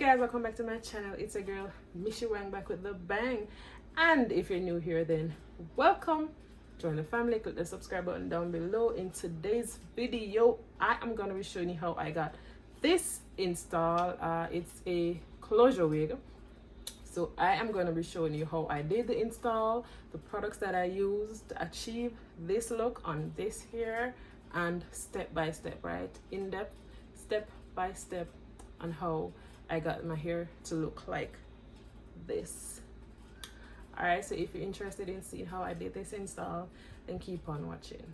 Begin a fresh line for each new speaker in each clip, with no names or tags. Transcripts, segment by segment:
guys, welcome back to my channel. It's a girl Mishi Wang back with the bang. And if you're new here, then welcome. Join the family. Click the subscribe button down below. In today's video, I am going to be showing you how I got this install. It's a closure wig, so I am going to be showing you how I did the install, the products that I used to achieve this look on this hair, and step by step, right, in depth, step by step, on how I got my hair to look like this. All right, so if you're interested in seeing how I did this install, then keep on watching.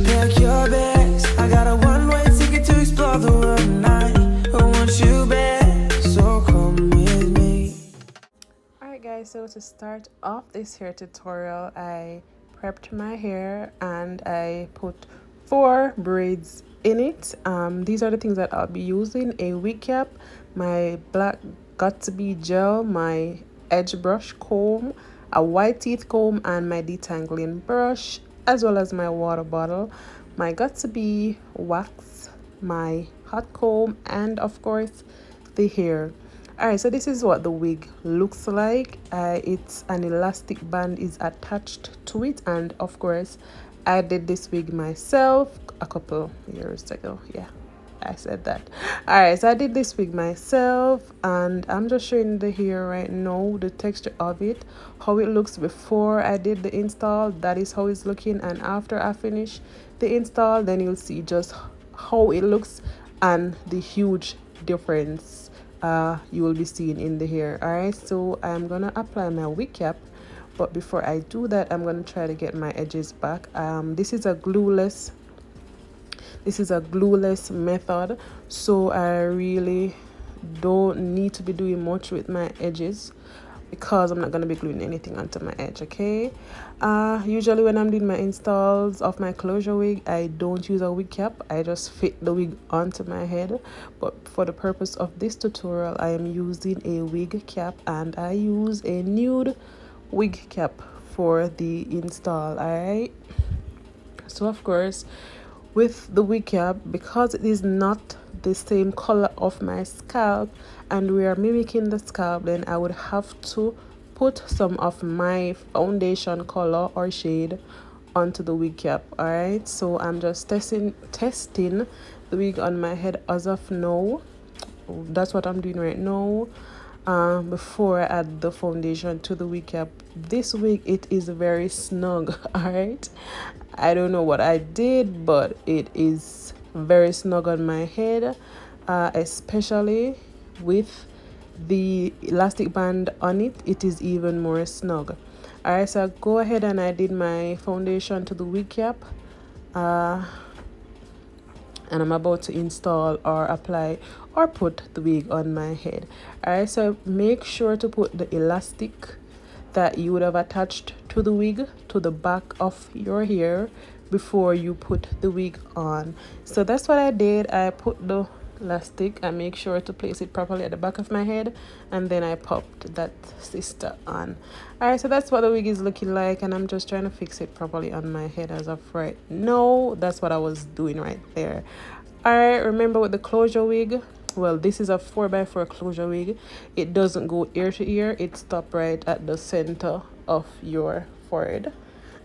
Pack your bags, I got a one-way ticket to explore the world tonight. I want you back, so come with me.
All right guys, so to start off this hair tutorial, I prepped my hair and I put 4 braids in it. These are the things that I'll be using: a wig cap, my black got2b gel, my edge brush comb, a white teeth comb, and my detangling brush, as well as my water bottle, my got2b wax, my hot comb, and of course the hair. All right, so this is what the wig looks like. It's an elastic band is attached to it, and of course I did this wig myself a couple years ago. Yeah, I said that. All right, so I did this wig myself, and I'm just showing the hair right now, the texture of it, how it looks before I did the install. That is how it's looking, and after I finish the install, then you'll see just how it looks and the huge difference you will be seeing in the hair. All right, so I'm gonna apply my wig cap, but before I do that, I'm gonna try to get my edges back. This is a glueless method, so I really don't need to be doing much with my edges because I'm not going to be gluing anything onto my edge. Okay, usually when I'm doing my installs of my closure wig, I don't use a wig cap. I just fit the wig onto my head, but for the purpose of this tutorial, I am using a wig cap, and I use a nude wig cap for the install. All right, so of course with the wig cap, because it is not the same color of my scalp and we are mimicking the scalp, then I would have to put some of my foundation color or shade onto the wig cap. All right, so I'm just testing the wig on my head as of now. That's what I'm doing right now. Before I add the foundation to the wig cap. This wig, it is very snug. All right, I don't know what I did, but it is very snug on my head, especially with the elastic band on it. It is even more snug. All right, so I go ahead and I did my foundation to the wig cap, and I'm about to install or apply or put the wig on my head. All right, so make sure to put the elastic that you would have attached to the wig to the back of your hair before you put the wig on. So that's what I did. I put the elastic, I make sure to place it properly at the back of my head, and then I popped that sister on. All right, so that's what the wig is looking like, and I'm just trying to fix it properly on my head as of right now. That's what I was doing right there. All right, remember with the closure wig, well, this is a 4x4 closure wig. It doesn't go ear to ear, it stops right at the center of your forehead.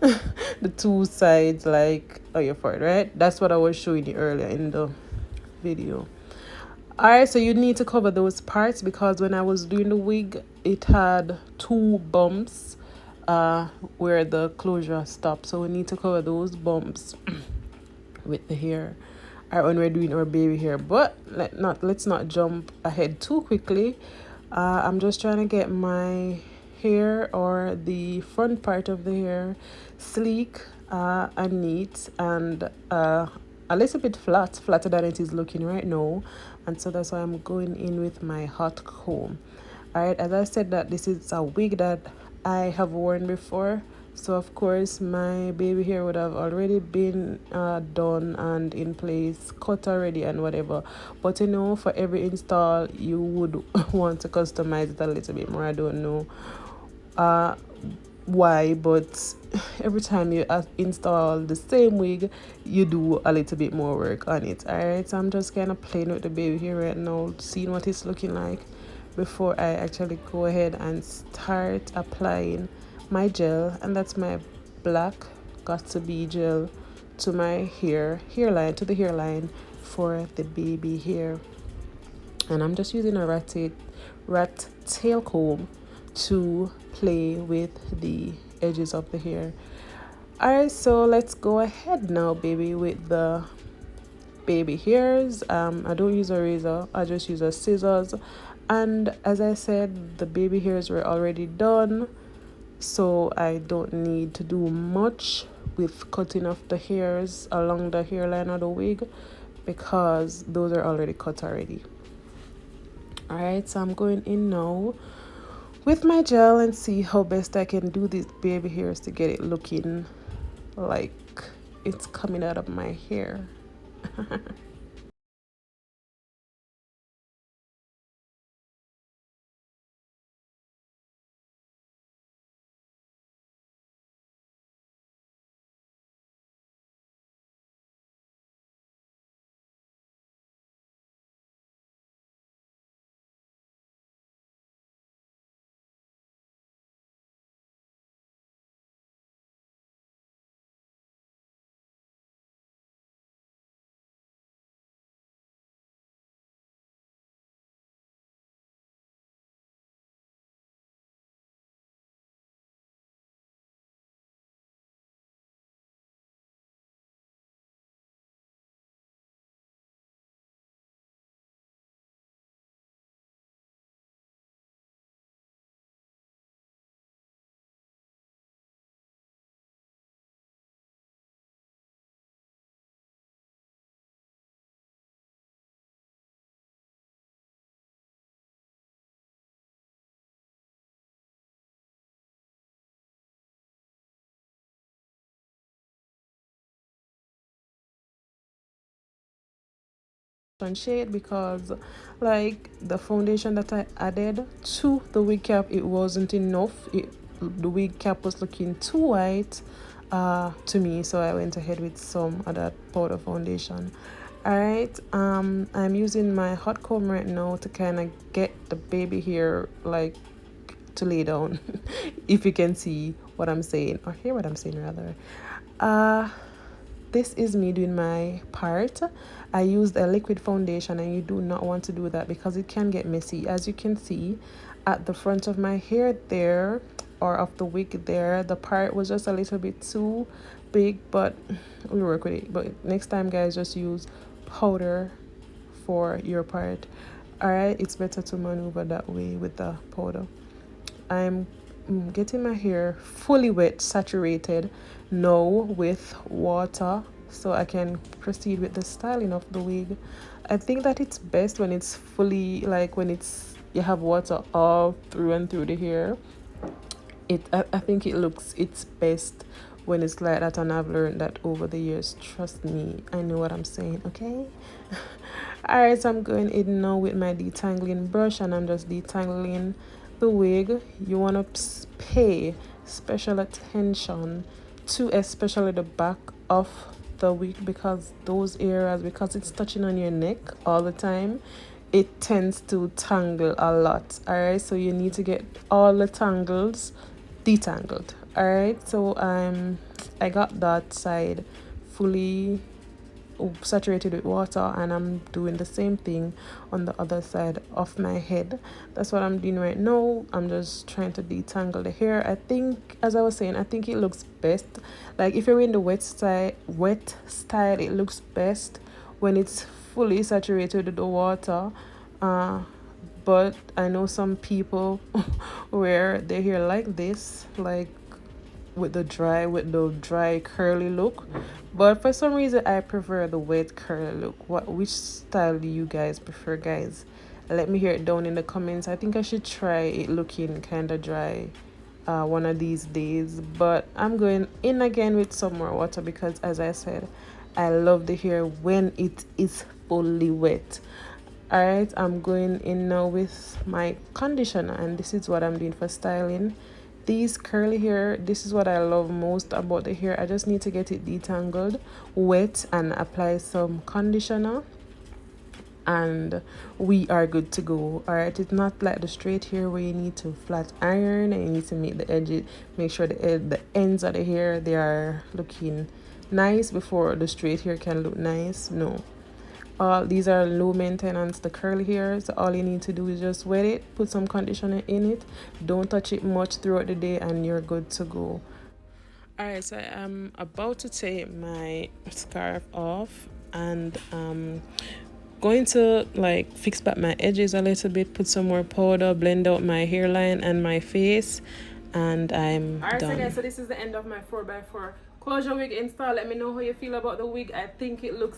The two sides, like, of your forehead, right? That's what I was showing you earlier in the video. All right, so you need to cover those parts, because when I was doing the wig, it had 2 bumps where the closure stopped, so we need to cover those bumps with the hair when we're doing our baby hair. But let's not jump ahead too quickly. I'm just trying to get my hair, or the front part of the hair, sleek and neat, and a little bit flatter than it is looking right now. And so that's why I'm going in with my hot comb. All right, as I said, that this is a wig that I have worn before, so of course my baby hair would have already been done and in place, cut already and whatever. But you know, for every install you would want to customize it a little bit more. I don't know, why, but every time you install the same wig, you do a little bit more work on it. All right, so I'm just kind of playing with the baby here right now, seeing what it's looking like before I actually go ahead and start applying my gel. And that's my black got to be gel to my hairline, to the hairline for the baby hair. And I'm just using a rat tail comb to play with the edges of the hair. Alright, so let's go ahead now, baby, with the baby hairs. I don't use a razor, I just use a scissors. And as I said, the baby hairs were already done, so I don't need to do much with cutting off the hairs along the hairline of the wig, because those are already cut already. Alright, so I'm going in now with my gel and see how best I can do these baby hairs to get it looking like it's coming out of my hair. Shade, because like the foundation that I added to the wig cap, it wasn't enough. The wig cap was looking too white to me, so I went ahead with some of that powder foundation. All right, I'm using my hot comb right now to kind of get the baby hair like to lay down. If you can see what I'm saying, or hear what I'm saying rather. This is me doing my part. I used a liquid foundation, and you do not want to do that because it can get messy. As you can see at the front of my hair there, or of the wig there, the part was just a little bit too big, but we'll work with it. But next time, guys, just use powder for your part. All right, it's better to maneuver that way with the powder. I'm getting my hair fully wet, saturated now with water, so I can proceed with the styling of the wig. I think that it's best when it's fully, like when it's you have water all through and through the hair. I think it's best when it's like that, and I've learned that over the years. Trust me, I know what I'm saying, okay? All right, so I'm going in now with my detangling brush, and I'm just detangling the wig. You want to pay special attention to especially the back of the wig, because those areas, because it's touching on your neck all the time, it tends to tangle a lot. All right, so you need to get all the tangles detangled. All right, so I got that side fully saturated with water, and I'm doing the same thing on the other side of my head. That's what I'm doing right now. I'm just trying to detangle the hair. I think, as I was saying, I think it looks best, like if you're in the wet style, it looks best when it's fully saturated with the water. But I know some people wear their hair like this, like with the dry curly look, but for some reason I prefer the wet curly look. Which style do you guys prefer, guys? Let me hear it down in the comments. I think I should try it looking kind of dry one of these days, but I'm going in again with some more water because, as I said, I love the hair when it is fully wet. All right, I'm going in now with my conditioner, and this is what I'm doing for styling. These curly hair, this is what I love most about the hair. I just need to get it detangled, wet, and apply some conditioner, and we are good to go. All right, it's not like the straight hair where you need to flat iron and you need to make the edges, make sure the ends of the hair, they are looking nice before the straight hair can look nice. No, these are low maintenance, the curly hair. So all you need to do is just wet it, put some conditioner in it, don't touch it much throughout the day, and you're good to go. All right, so I am about to take my scarf off, and going to like fix back my edges a little bit, put some more powder, blend out my hairline and my face, and I'm done. So guys, so this is the end of my 4x4 closure wig install. Let me know how you feel about the wig. I think it looks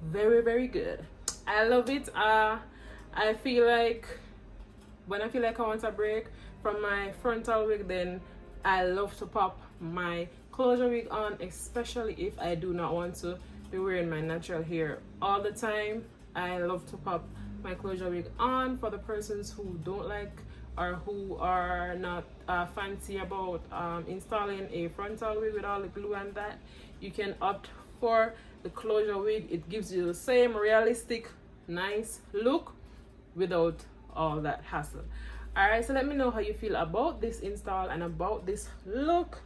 very good. I love it. I feel like when I feel like I want a break from my frontal wig, then I love to pop my closure wig on, especially if I do not want to be wearing my natural hair all the time. I love to pop my closure wig on. For the persons who don't like or who are not fancy about installing a frontal wig with all the glue and that, you can opt for the closure wig. It gives you the same realistic nice look without all that hassle. All right, so let me know how you feel about this install and about this look.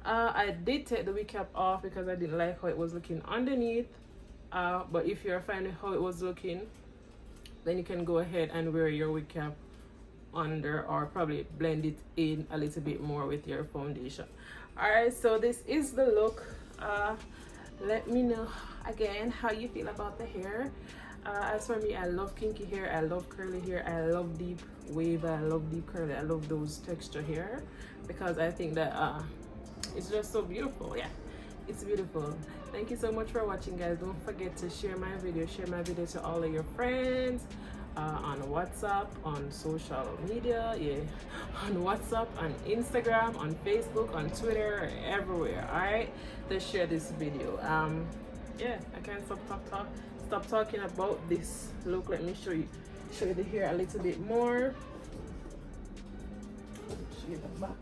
I did take the wig cap off because I didn't like how it was looking underneath, but if you're fine with how it was looking, then you can go ahead and wear your wig cap under, or probably blend it in a little bit more with your foundation. All right, so this is the look. Let me know again how you feel about the hair. As for me, I love kinky hair, I love curly hair, I love deep wave, I love deep curly, I love those texture hair, because I think that it's just so beautiful. Yeah, it's beautiful. Thank you so much for watching, guys. Don't forget to share my video to all of your friends, on WhatsApp, on social media, yeah, on WhatsApp, on Instagram, on Facebook, on Twitter, everywhere. All right, let's share this video. Yeah, I can't stop talking about this look. Let me show you the hair a little bit more. Show you the back.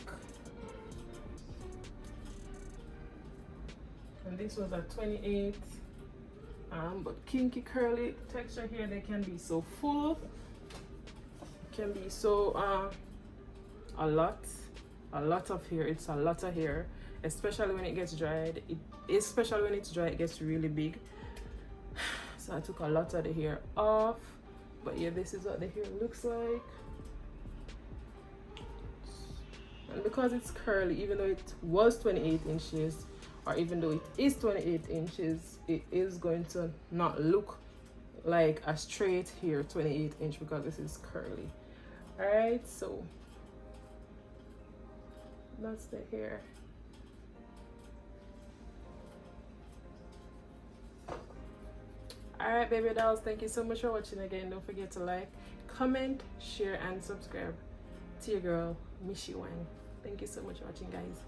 And this was at 28. But kinky curly texture here, they can be so full, can be so a lot of hair. It's a lot of hair, especially when it gets dried. Especially when it's dry, it gets really big. So I took a lot of the hair off, but yeah, this is what the hair looks like. And because it's curly, even though it was 28 inches, or even though it is 28 inches, it is going to not look like a straight hair 28 inch because this is curly. All right, so that's the hair. All right, baby dolls, thank you so much for watching again. Don't forget to like, comment, share, and subscribe to your girl Mishi Wang. Thank you so much for watching, guys.